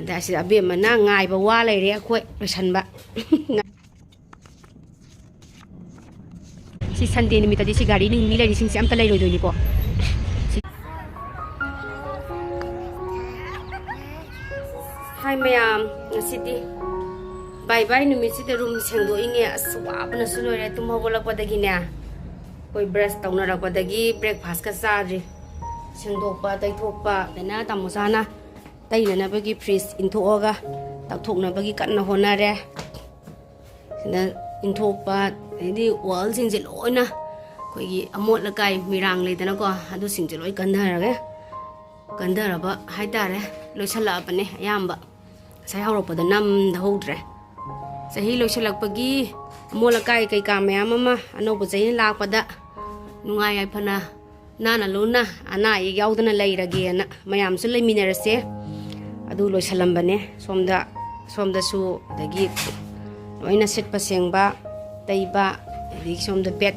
ꯑꯗ ꯑꯁꯤꯗ ꯑꯕꯦꯝꯃꯅ ꯉꯥꯏꯕ ꯋꯥ ꯂꯩꯔꯦ ꯑꯩꯈꯣꯏ ꯂꯣꯏꯁꯟꯕ ꯁꯤ ꯁꯟꯗꯦ ꯅꯨꯃꯤꯠꯇꯗꯤ ꯁꯤ ꯒꯥꯔꯤ ꯃꯤ ꯂꯩꯔꯤꯁꯤꯡꯁꯦ ꯑꯝꯇ ꯂꯩꯔꯣꯏꯗꯣꯏꯅꯤꯀꯣ ꯍꯥꯏ ꯃꯌꯥꯝ ꯉꯁꯤꯗꯤ ꯕꯥꯏ ꯕꯥꯏ ꯅꯨꯃꯤꯠꯁꯤꯗ ꯔꯨꯝ ꯁꯦꯡꯗꯣꯛꯏꯉꯦ ꯑꯁ ꯋꯥꯕꯅꯁꯨ ꯂꯣꯏꯔꯦ ꯇꯨꯝ ꯍꯧꯒꯠꯂꯛꯄꯗꯒꯤꯅꯦ ꯑꯩꯈꯣꯏ ꯕ꯭ꯔꯁ ꯇꯧꯅꯔꯛꯄꯗꯒꯤ ꯕ꯭ꯔꯦꯛꯐꯥꯁꯀ ꯆꯥꯗ꯭ꯔꯤ ꯁꯦꯡꯗꯣꯛꯄ ꯇꯩꯊꯣꯛꯄ ꯑꯗꯨꯅ ꯇꯥꯃꯣꯆꯥꯅ ꯇꯩꯅꯅꯕꯒꯤ ꯐ꯭ꯔꯤꯖ ꯏꯟꯊꯣꯛꯑꯒ ꯇꯛꯊꯣꯛꯅꯕꯒꯤ ꯀꯟꯅ ꯍꯣꯠꯅꯔꯦ ꯁꯤꯗ ꯏꯟꯊꯣꯛꯄ ꯑꯗꯩꯗꯤ ꯋꯥꯜꯁꯤꯡꯁꯦ ꯂꯣꯏꯅ ꯑꯩꯈꯣꯏꯒꯤ ꯑꯃꯣꯠ ꯑꯀꯥꯏ ꯃꯤꯔꯥꯡ ꯂꯩꯗꯅꯀꯣ ꯑꯗꯨꯁꯤꯡꯁꯦ ꯂꯣꯏ ꯀꯟꯊꯔꯕ ꯍꯥꯏꯇꯥꯔꯦ ꯂꯣꯏꯁꯤꯜꯂꯛꯑꯕꯅꯦ ꯑꯌꯥꯝꯕ ꯉꯁꯥꯏ ꯍꯧꯔꯛꯄꯗ ꯅꯝꯗꯍꯧꯗ꯭ꯔꯦ ꯆꯍꯤ ꯂꯣꯏꯁꯤꯜꯂꯛꯄꯒꯤ ꯑꯃꯣꯠ ꯑꯀꯥꯏ ꯀꯩꯀꯥ ꯃꯌꯥꯝ ꯑꯃ ꯑꯅꯧꯕ ꯆꯍꯤ ꯂꯥꯛꯄꯗ ꯅꯨꯡꯉꯥꯏ ꯌꯥꯏꯐꯅ ꯅꯥꯟꯅ ꯂꯨꯅ ꯑꯅꯥ ꯑꯌꯦꯛ ꯌꯥꯎꯗꯅ ꯂꯩꯔꯒꯦꯅ ꯃꯌꯥꯝꯁꯨ ꯂꯩꯃꯤꯟꯅꯔꯁꯦ ꯑꯗꯨ ꯂꯣꯏꯁꯤꯜꯂꯝꯕꯅꯦ ꯁꯣꯝꯗꯁꯨ ꯑꯗꯒꯤ ꯂꯣꯏꯅ ꯁꯤꯠꯄ ꯁꯦꯡꯕ ꯇꯩꯕ ꯑꯗꯒꯤ ꯁꯣꯝꯗ ꯕꯦꯠ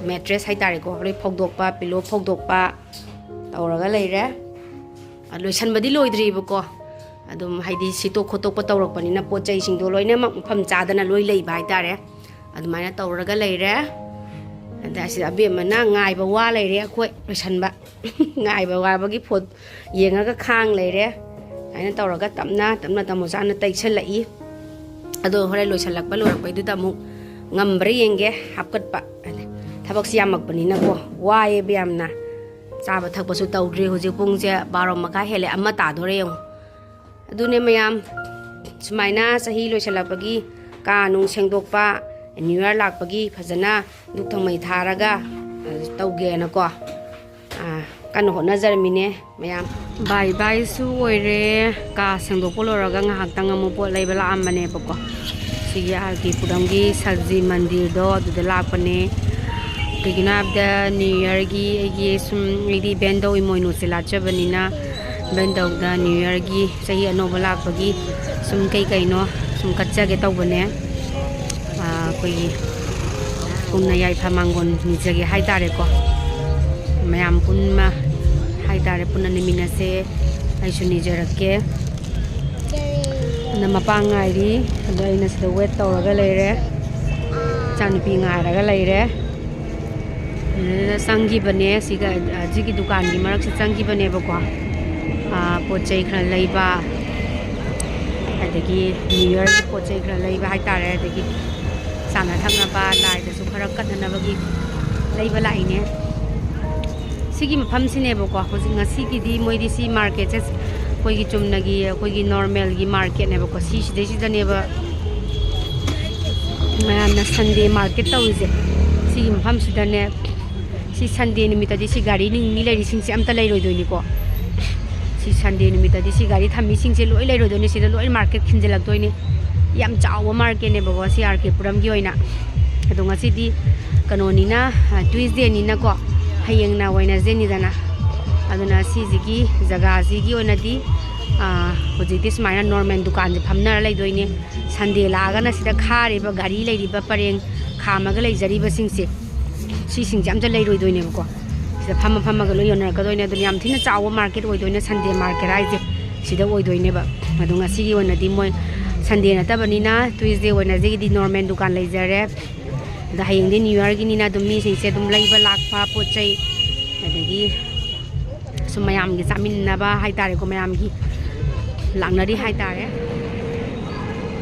ꯃꯦꯇ꯭ꯔꯦꯁ ꯍꯥꯏꯇꯥꯔꯦꯀꯣ ꯂꯣꯏ ꯐꯧꯗꯣꯛꯄ ꯄꯤꯂꯣ ꯐꯧꯗꯣꯛꯄ ꯇꯧꯔꯒ ꯂꯩꯔꯦ ꯂꯣꯏꯁꯟꯕꯗꯤ ꯂꯣꯏꯗ꯭ꯔꯤꯕꯀꯣ ꯑꯗꯨꯝ ꯍꯥꯏꯗꯤ ꯁꯤꯠꯇꯣꯛ ꯈꯣꯠꯇꯣꯛꯄ ꯇꯧꯔꯛꯄꯅꯤꯅ ꯄꯣꯠ ꯆꯩꯁꯤꯡꯗꯣ ꯂꯣꯏꯅꯃꯛ ꯃꯐꯝ ꯆꯥꯗꯅ ꯂꯣꯏ ꯂꯩꯕ ꯍꯥꯏꯇꯥꯔꯦ ꯑꯗꯨꯃꯥꯏꯅ ꯇꯧꯔꯒ ꯂꯩꯔꯦ ꯑꯗ ꯑꯁꯤꯗ ꯑꯕꯦꯝꯃꯅ ꯉꯥꯏꯕ ꯋꯥ ꯂꯩꯔꯦ ꯑꯩꯈꯣꯏ ꯂꯣꯏꯁꯟꯕ ꯉꯥꯏꯕ ꯋꯥꯕꯒꯤ ꯐꯣꯠ ꯌꯦꯡꯉꯒ ꯈꯥꯡ ꯂꯩꯔꯦ ꯁꯨꯃꯥꯏꯅ ꯇꯧꯔꯒ ꯇꯞꯅ ꯇꯥꯃꯣꯆꯥꯅ ꯇꯩꯁꯜꯂꯛꯏ ꯑꯗꯣ ꯍꯣꯔꯦꯟ ꯂꯣꯏꯔꯛꯄꯩꯗꯨꯗ ꯑꯃꯨꯛ ꯉꯝꯕ꯭ꯔꯥ ꯌꯦꯡꯒꯦ ꯍꯥꯞꯀꯠꯄ ꯊꯕꯛꯁꯤ ꯌꯥꯝꯃꯛꯄꯅꯤꯅꯀꯣ ꯋꯥꯏꯑꯦꯕ ꯌꯥꯝꯅ ꯆꯥꯕ ꯊꯛꯄꯁꯨ ꯇꯧꯗ꯭ꯔꯤ ꯍꯧꯖꯤꯛ ꯄꯨꯡꯁꯦ 12:30 ꯍꯦꯜꯂꯦ 1 ꯇꯥꯗꯣꯔꯦ ꯌꯦꯡꯉꯣ ꯑꯗꯨꯅꯦ ꯃꯌꯥꯝ ꯁꯨꯃꯥꯏꯅ ꯆꯍꯤ ꯂꯣꯏꯁꯤꯜꯂꯛꯄꯒꯤ ꯀꯥ ꯅꯨꯡ ꯁꯦꯡꯗꯣꯛꯄ ꯅ꯭ꯌꯨ ꯏꯌꯥꯔ ꯂꯥꯛꯄꯒꯤ ꯐꯖꯅ ꯙꯨꯛ ꯊꯥꯎꯃꯩ ꯊꯥꯔꯒ ꯇꯧꯒꯦꯅꯀꯣ ꯀꯟꯅ ꯍꯣꯠꯅꯖꯔꯝꯃꯤꯅꯦ ꯃꯌꯥꯝ ꯕꯥꯏ ꯕꯥꯏꯁꯨ ꯑꯣꯏꯔꯦ ꯀꯥ ꯁꯦꯡꯗꯣꯛꯄ ꯂꯣꯏꯔꯒ ꯉꯥꯏꯍꯥꯛꯇꯪ ꯑꯃꯨꯛ ꯄꯣꯠ ꯂꯩꯕ ꯂꯥꯛꯑꯝꯕꯅꯦꯕꯀꯣ ꯁꯤꯒꯤ ꯑꯥꯔ.ꯀꯦ. ꯄꯨꯔꯝꯒꯤ ꯁꯛꯖꯤ ꯃꯟꯗꯤꯔꯗꯣ ꯑꯗꯨꯗ ꯂꯥꯛꯄꯅꯦ ꯀꯩꯒꯤꯅꯣ ꯍꯥꯏꯕꯗ ꯅ꯭ꯌꯨ ꯏꯌꯥꯔꯒꯤ ꯑꯩꯗꯤ ꯏꯕꯦꯟꯗꯧ ꯏꯃꯣꯏꯅꯨꯁꯦ ꯂꯥꯠꯆꯕꯅꯤꯅ ꯏꯕꯦꯟꯗꯧꯗ ꯅ꯭ꯌꯨ ꯏꯌꯥꯔꯒꯤ ꯆꯍꯤ ꯑꯅꯧꯕ ꯂꯥꯛꯄꯒꯤ ꯁꯨꯝ ꯀꯩꯅꯣ ꯁꯨꯝ ꯀꯠꯆꯒꯦ ꯇꯧꯕꯅꯦ ꯑꯩꯈꯣꯏꯒꯤ ꯄꯨꯟꯅ ꯌꯥꯏꯐ ꯃꯥꯡꯒꯣꯟ ꯅꯤꯖꯒꯦ ꯍꯥꯏꯇꯥꯔꯦꯀꯣ ꯃꯌꯥꯝ ꯄꯨꯟꯅ ꯍꯥꯏꯇꯥꯔꯦ ꯄꯨꯟꯅ ꯅꯤꯃꯤꯟꯅꯁꯦ ꯑꯩꯁꯨ ꯅꯤꯖꯔꯛꯀꯦ ꯑꯗ ꯃꯄꯥ ꯉꯥꯏꯔꯤ ꯑꯗꯣ ꯑꯩꯅ ꯁꯤꯗ ꯋꯦꯠ ꯇꯧꯔꯒ ꯂꯩꯔꯦ ꯏꯆꯥꯅꯨꯄꯤ ꯉꯥꯏꯔꯒ ꯂꯩꯔꯦ ꯑꯗꯨꯗ ꯆꯪꯈꯤꯕꯅꯦ ꯁꯤꯒꯤ ꯗꯨꯀꯥꯟꯒꯤ ꯃꯔꯛꯁꯦ ꯆꯪꯈꯤꯕꯅꯦꯕꯀꯣ ꯄꯣꯠ ꯆꯩ ꯈꯔ ꯂꯩꯕ ꯑꯗꯒꯤ ꯅ꯭ꯌꯨ ꯏꯌꯥꯔꯒꯤ ꯄꯣꯠ ꯆꯩ ꯈꯔ ꯂꯩꯕ ꯍꯥꯏꯇꯥꯔꯦ ꯑꯗꯒꯤ ꯆꯥꯅ ꯊꯛꯅꯕ ꯂꯥꯏꯗꯁꯨ ꯈꯔ ꯀꯠꯅꯅꯕꯒꯤ ꯂꯩꯕ ꯂꯥꯛꯏꯅꯦ ꯁꯤꯒꯤ ꯃꯐꯝꯁꯤꯅꯦꯕꯀꯣ ꯍꯧꯖꯤꯛ ꯉꯁꯤꯒꯤꯗꯤ ꯃꯣꯏꯗꯤ ꯁꯤ ꯃꯥꯔꯀꯦꯠꯁꯦ ꯑꯩꯈꯣꯏꯒꯤ ꯆꯨꯝꯅꯒꯤ ꯑꯩꯈꯣꯏꯒꯤ ꯅꯣꯔꯃꯦꯜꯒꯤ ꯃꯥꯔꯀꯦꯠꯅꯦꯕꯀꯣ ꯁꯤꯗꯩꯁꯤꯗꯅꯦꯕ ꯃꯌꯥꯝꯅ ꯁꯟꯗꯦ ꯃꯥꯔꯀꯦꯠ ꯇꯧꯔꯤꯁꯦ ꯁꯤꯒꯤ ꯃꯐꯝꯁꯤꯗꯅꯦ ꯁꯤ ꯁꯟꯗे ꯅꯨꯃꯤꯠꯇꯗꯤ ꯁꯤ ꯒꯥꯔꯤ ꯃꯤ ꯂꯩꯔꯤꯁꯤꯡꯁꯦ ꯑꯝꯇ ꯂꯩꯔꯣꯏꯗꯣꯏꯅꯤꯀꯣ ꯁꯤ ꯁꯟꯗे ꯅꯨꯃꯤꯠꯇꯗꯤ ꯁꯤ ꯒꯥꯔꯤ ꯊꯝꯃꯤꯁꯤꯡꯁꯦ ꯂꯣꯏ ꯂꯩꯔꯣꯏꯗꯣꯏꯅꯤ ꯁꯤꯗ ꯂꯣꯏ ꯃꯥꯔꯀꯦꯠ ꯈꯤꯟꯖꯤꯜꯂꯛꯇꯣꯏꯅꯤ ꯌꯥꯝ ꯆꯥꯎꯕ ꯃꯥꯔꯀꯦꯠꯅꯦꯕꯀꯣ ꯁꯤ ꯑꯥꯔ.ꯀꯦ. ꯄꯨꯔꯝꯒꯤ ꯑꯣꯏꯅ ꯑꯗꯣ ꯉꯁꯤꯗꯤ ꯀꯩꯅꯣꯅꯤꯅ ꯇ꯭ꯋꯤꯁꯗꯦꯅꯤꯅꯀꯣ ꯍꯌꯦꯡꯅ ꯋꯦꯗꯅꯁꯗꯦꯅꯤꯗꯅ ꯑꯗꯨꯅ ꯁꯤꯁꯤꯒꯤ ꯖꯒꯥꯁꯤꯒꯤ ꯑꯣꯏꯅꯗꯤ ꯍꯧꯖꯤꯛꯇꯤ ꯁꯨꯃꯥꯏꯅ ꯅꯣꯔꯃꯦꯜ ꯗꯨꯀꯥꯟꯁꯦ ꯐꯝꯅꯔ ꯂꯩꯗꯣꯏꯅꯦ ꯁꯟꯗꯦ ꯂꯥꯛꯑꯒꯅ ꯁꯤꯗ ꯈꯥꯔꯤꯕ ꯒꯥꯔꯤ ꯂꯩꯔꯤꯕ ꯄꯔꯦꯡ ꯈꯥꯝꯃꯒ ꯂꯩꯖꯔꯤꯕꯁꯤꯡꯁꯦ ꯁꯤꯁꯤꯡꯁꯦ ꯑꯝꯇ ꯂꯩꯔꯣꯏꯗꯣꯏꯅꯦꯕꯀꯣ ꯁꯤꯗ ꯐꯝꯃꯒ ꯂꯣꯏ ꯌꯣꯟꯅꯔꯛꯀꯗꯣꯏꯅꯦ ꯑꯗꯨꯅ ꯌꯥꯝ ꯊꯤꯅ ꯆꯥꯎꯕ ꯃꯥꯔꯀꯦꯠ ꯑꯣꯏꯗꯣꯏꯅꯦ ꯁꯟꯗꯦ ꯃꯥꯔꯀꯦꯠ ꯍꯥꯏꯁꯦ ꯁꯤꯗ ꯑꯣꯏꯗꯣꯏꯅꯦꯕ ꯑꯗꯣ ꯉꯁꯤꯒꯤ ꯑꯣꯏꯅꯗꯤ ꯃꯣꯏ ꯁꯟꯗꯦ ꯅꯠꯇꯕꯅꯤ나 ꯇ꯭ꯋꯤꯁꯗꯦ ꯋꯦꯗꯅꯁꯗꯦꯒꯤꯗꯤ ꯅꯣꯔꯃꯦꯜ ꯗꯨꯀꯥꯟ ꯂꯩꯖꯔꯦ ꯑꯗ ꯍꯌꯦꯡꯗꯤ ꯅ꯭ꯌꯨ ꯏꯌꯥꯔꯒꯤꯅꯤꯅ ꯑꯗꯨꯝ ꯃꯤꯁꯤꯡꯁꯦ ꯑꯗꯨꯝ ꯂꯩꯕ ꯂꯥꯛꯄ ꯄꯣꯠ ꯆꯩ ꯑꯗꯒꯤ ꯁꯨꯝ ꯃꯌꯥꯝꯒꯤ ꯆꯥꯃꯤꯟꯅꯕ ꯍꯥꯏꯇꯥꯔꯦꯀꯣ ꯃꯌꯥꯝꯒꯤ ꯂꯥꯛꯅꯔꯤ ꯍꯥꯏꯇꯥꯔꯦ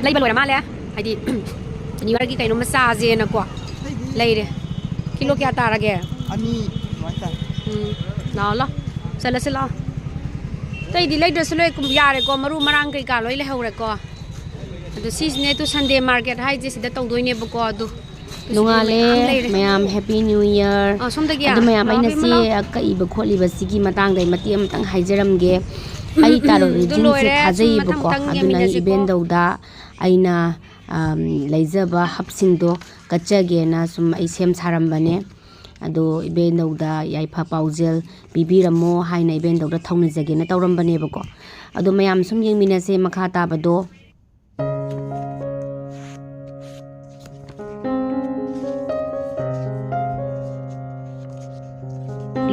ꯂꯩꯕ ꯂꯣꯏꯔ ꯃꯥꯜꯂꯦ ꯍꯥꯏꯗꯤ ꯅ꯭ꯌꯨ ꯏꯌꯥꯔꯒꯤ ꯀꯩꯅꯣꯝꯃ ꯆꯥꯁꯦꯅꯀꯣ ꯂꯩꯔꯦ ꯀꯤꯂꯣ ꯀꯌꯥ ꯇꯥꯔꯒꯦ 2 ꯑꯗꯨꯃꯥꯏꯅ ꯇꯥꯏ ꯂꯥꯛꯑꯣ ꯆꯠꯂꯁꯤ ꯂꯥꯛꯑꯣ ꯑꯇꯩꯗꯤ ꯂꯩꯗ꯭ꯔꯁꯨ ꯂꯣꯏ ꯌꯥꯔꯦꯀꯣ ꯃꯔꯨ ꯃꯔꯥꯡ ꯀꯩꯀꯥ ꯂꯣꯏ ꯂꯩꯍꯧꯔꯦꯀꯣ ꯑꯗꯣ ꯁꯤꯁꯤꯅꯦ ꯇꯨ ꯁꯟꯗꯦ ꯃꯥꯔꯀꯦꯠ ꯍꯥꯏꯁꯦ ꯁꯤꯗ ꯇꯧꯗꯣꯏꯅꯦꯕꯀꯣ ꯑꯗꯨ ꯅꯣꯡꯉꯥꯜꯂꯦ ꯃꯌꯥꯝ ꯍꯦꯄꯤ ꯅ꯭ꯌꯨ ꯏꯌꯥꯔ ꯑꯗꯨ ꯃꯌꯥꯝ ꯑꯩꯅ ꯁꯤ ꯀꯛꯏꯕ ꯈꯣꯠꯂꯤꯕꯁꯤꯒꯤ ꯃꯇꯥꯡꯗ ꯑꯩ ꯃꯇꯦꯛ ꯑꯃꯇꯪ ꯍꯥꯏꯖꯔꯝꯒꯦ ꯑꯩ ꯇꯥꯔꯣ ꯔꯤꯗꯤꯡꯁꯦ ꯊꯥꯖꯩꯌꯦꯕꯀꯣ ꯑꯗꯨꯅ ꯑꯩ ꯏꯕꯦꯟꯗꯧꯗ ꯑꯩꯅ ꯂꯩꯖꯕ ꯍꯞꯁꯤꯡꯗꯣ ꯀꯠꯆꯒꯦꯅ ꯁꯨꯝ ꯑꯩ ꯁꯦꯝ ꯁꯥꯔꯝꯕꯅꯦ ꯑꯗꯣ ꯏꯕꯦꯟꯗꯧꯗ ꯌꯥꯏꯐ ꯄꯥꯎꯖꯦꯜ ꯄꯤꯕꯤꯔꯝꯃꯣ ꯍꯥꯏꯅ ꯏꯕꯦꯟꯗꯧꯗ ꯊꯧꯅꯤꯖꯒꯦꯅ ꯇꯧꯔꯝꯕꯅꯦꯕꯀꯣ ꯑꯗꯣ ꯃꯌꯥꯝ ꯁꯨꯝ ꯌꯦꯡꯃꯤꯟꯅꯁꯦ ꯃꯈꯥ ꯇꯥꯕꯗꯣ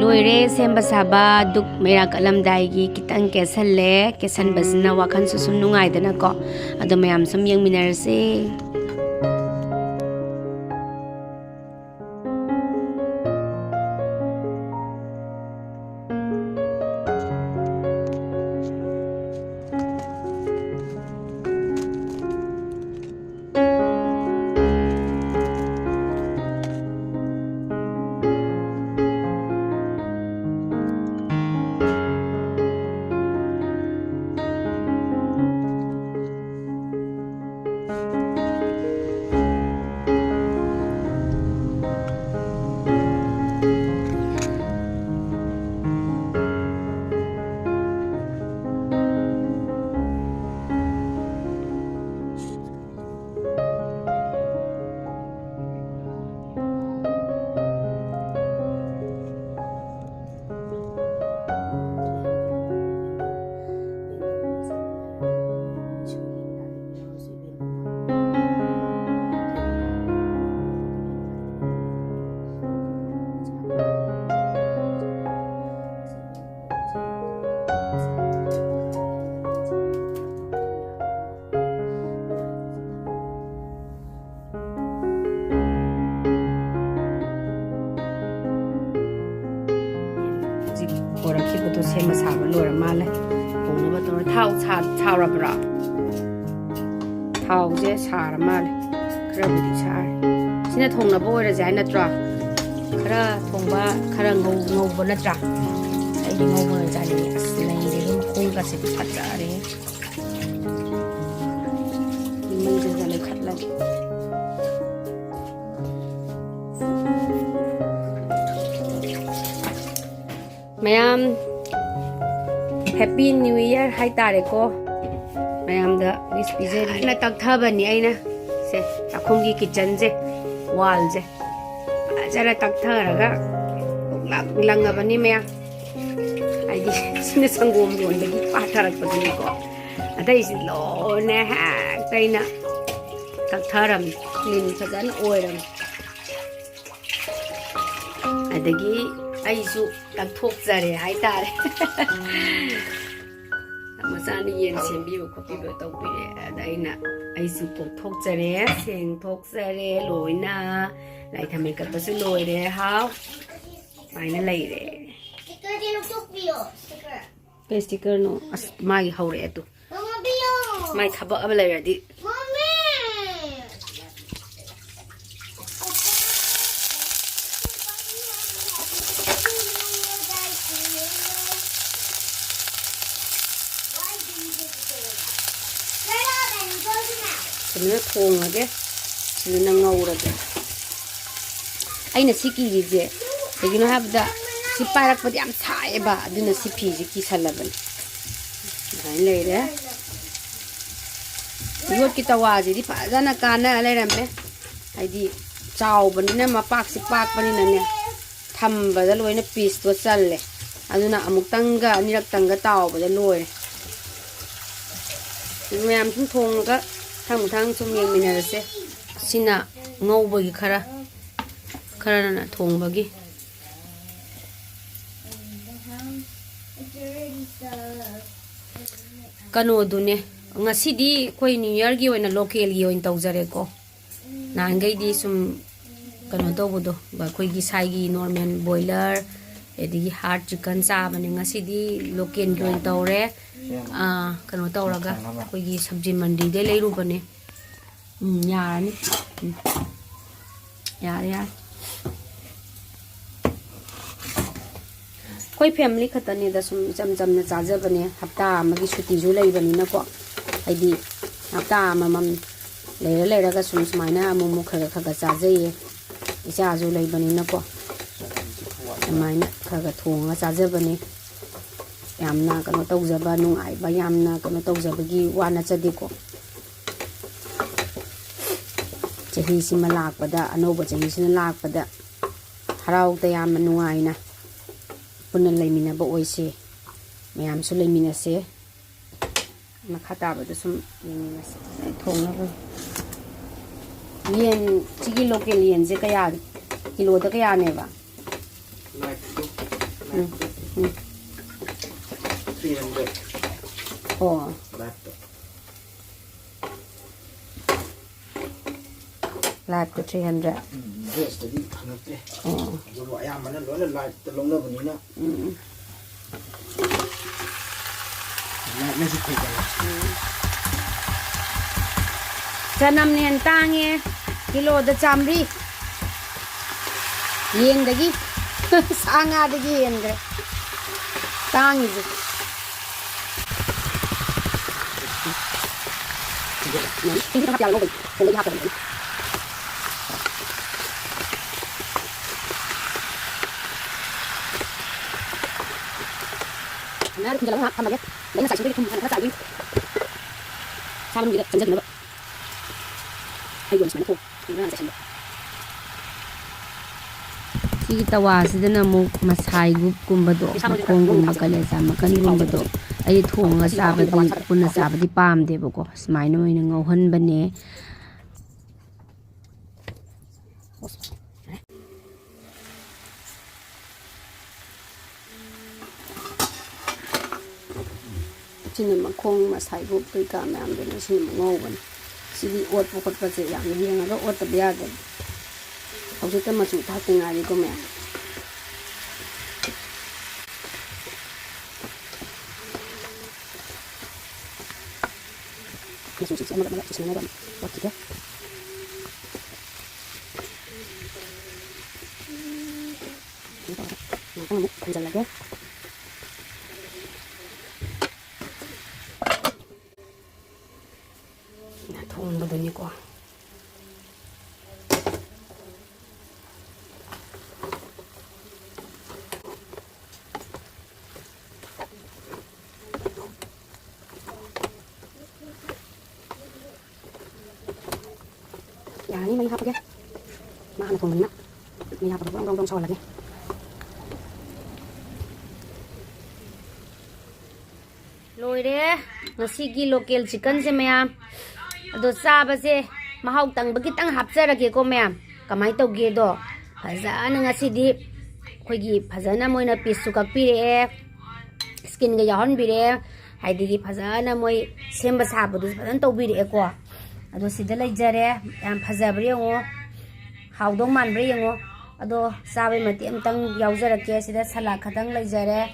लोइरे सेंबा साबा दुक मेरा कलमदाइगी कितंग केसल्ले केसनबसना वाखन सुसुम नुंगाइदना को अदो मयाम सम यंगमिनारसे तो सेम साब लोर माले होंगब तो थाव छारबरा थाव जे सार माले खरबुदी सार सिना थोंगनब ओइरा जाय नत्रा खरा थोंबा खरा ngौब नत्रा आइदि ngौब जानि असलैदे मखोंग गासे फटारे मंजे जाले खटला ma'am happy new year high तारे को मैम द विश पिजरी ना तकथबनी आइना से अखोंगी किचन से वाल से जरा तकथरगा लंगबनी मैम आइदी सिने संगोम रोंदगी पाथरकपदनी को अतै सि लोने हैक तैना तकथरम क्लीन फजन ओइरम अदगी आइसु तकथोकजरे हाय तारे मचानी येन सेंबिबो खोपिबो तौपिरे अदाइना आइसु कोथोकजरे सेंथोकजरे लोइना लाइथा मेकअप बसु लोइरे हाउ माइना लैरे स्टिकर दे लोकपियो स्टिकर पे स्टिकर नो अस माई हौरे तु मम्मा बियो माई थबा अब लैरदी थोंगे नौरगे अना सिकीजे कहीं है पारपद साएबा फीसे कीसलबने लेरे योट की तवाजी फजना काना लेरमे है चावबनी मपाक से पाकबनी थम्बद लोन पीस तो चले अमुक्तंग अनिरक्तंग तावबद लोरे मैम सुम थोंगा थांग सुम यंगमिनारसे सिना ngौबगी खरा थोंबगी कनोदुने ngasiदी koi new year gi oina local gi oin tawjare ko nangai di sum kano tawbodo ba koi gi sai gi normal boiler edigi hard chicken cha bani ngasidi local gi oin tawre kano tawraga koi gi sabji mandi de leiru bane यानी यार कोई family खतने सुम चम चमना चाजबने हफ्ता की छुट्टी लेबनीको है हफ्ता लेरगा सुम सूमायना अमुक खर खर चाजये इचाजू लेबनीको अमायना खर थोंग चाजबने यामना कनो तौजब नुंगाइबा यामना कनो तौजबगी वाना चदेको चहीसीमा लाकपदा अनौब चहीसीना लाकपदा हराउता याम नुंगाइना पुनः लेमिनबा ओइसे मयामसु लेमिनसे मखा ताबदा सुम लेमिनसे थोंगना येन चिगी लोकल येन जे कया किलोदा कया नेबा 300 Oh. Live to 300. Yes, tadi nanti. Oh. Dulu ayam mana lo live terlong lo begini na. Live masih kuat. Janam ni entangnya kilo dah camri. Yen lagi, sangat lagi yen ke. Tang itu. Ini kita jalan lagi, kita lihat lagi. Nah, kita jalan apa lagi? Lain saya sendiri kita cari. Sama juga, jangan jangan. Ayo, semuanya tu. Ini saya sendiri. Sigi tawasidana mo masay gumbado makongumba kalesa makanigumbado ay thonga sabadi punna sabadi pamde bako smaino ina ngauhan bane sini makong masay gup kay ka mayam dana sini ngauban sigi ot pokot pa se yang yang ro ot biyaga Hawjita masu thate ngari ko maya. Masu sisi amat sisi mana bang? Waktu dia. Nah, kamu panjang lagi. Nah, thong badan ni ko. Ini may hapag ya. Mahanap ko muna. May hapag ko ang rong lagi. Loire, ngasigi local chicken se mayam. Ado saba se mahaw tang bagit ang hapsarage ko mayam. Kamay tawge do. Fajana ngasidi khoigi fajana moina piece sukak pire. Skin ga yahon bire. Haidigi fajana moi semba sabu du fajan tawbire ko. Ado sida leijare yam fajabre ngo hawdong manbre ngo ado sabe mati amtang yaujarake sida sala khatang leijare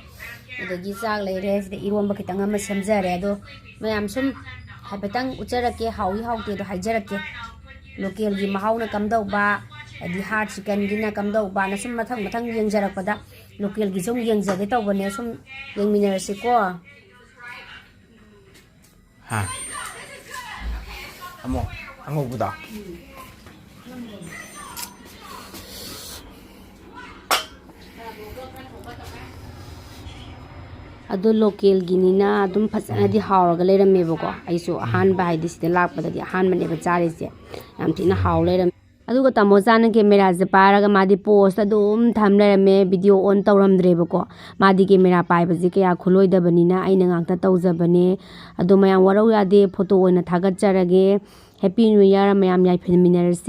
adagi chak leire sida iromba kitang ama semjare ado mayam sum habetang ujarake hawi hawte do haijarake local gi mahawna kamdau ba adi hard chicken gina kamdau ba na sum mathang yengjarakpada local gi sum yengjage tawbane sum yengminarase ko ha Amo buda. Ado local ginina adum phasana di hawraga leirame bako aisu ahan ba haidi sida lakpada di ahan mane ba chare se yam thina haw leiram aduga tamo jana camera je paraga madi post adum tham leirame video on tawramdre bako madi camera pai ba je kya khuloi da banina aina ngakta tawjabane adu mayam warau yade photo oina thagat charage happy new year mayam Yaifaminarase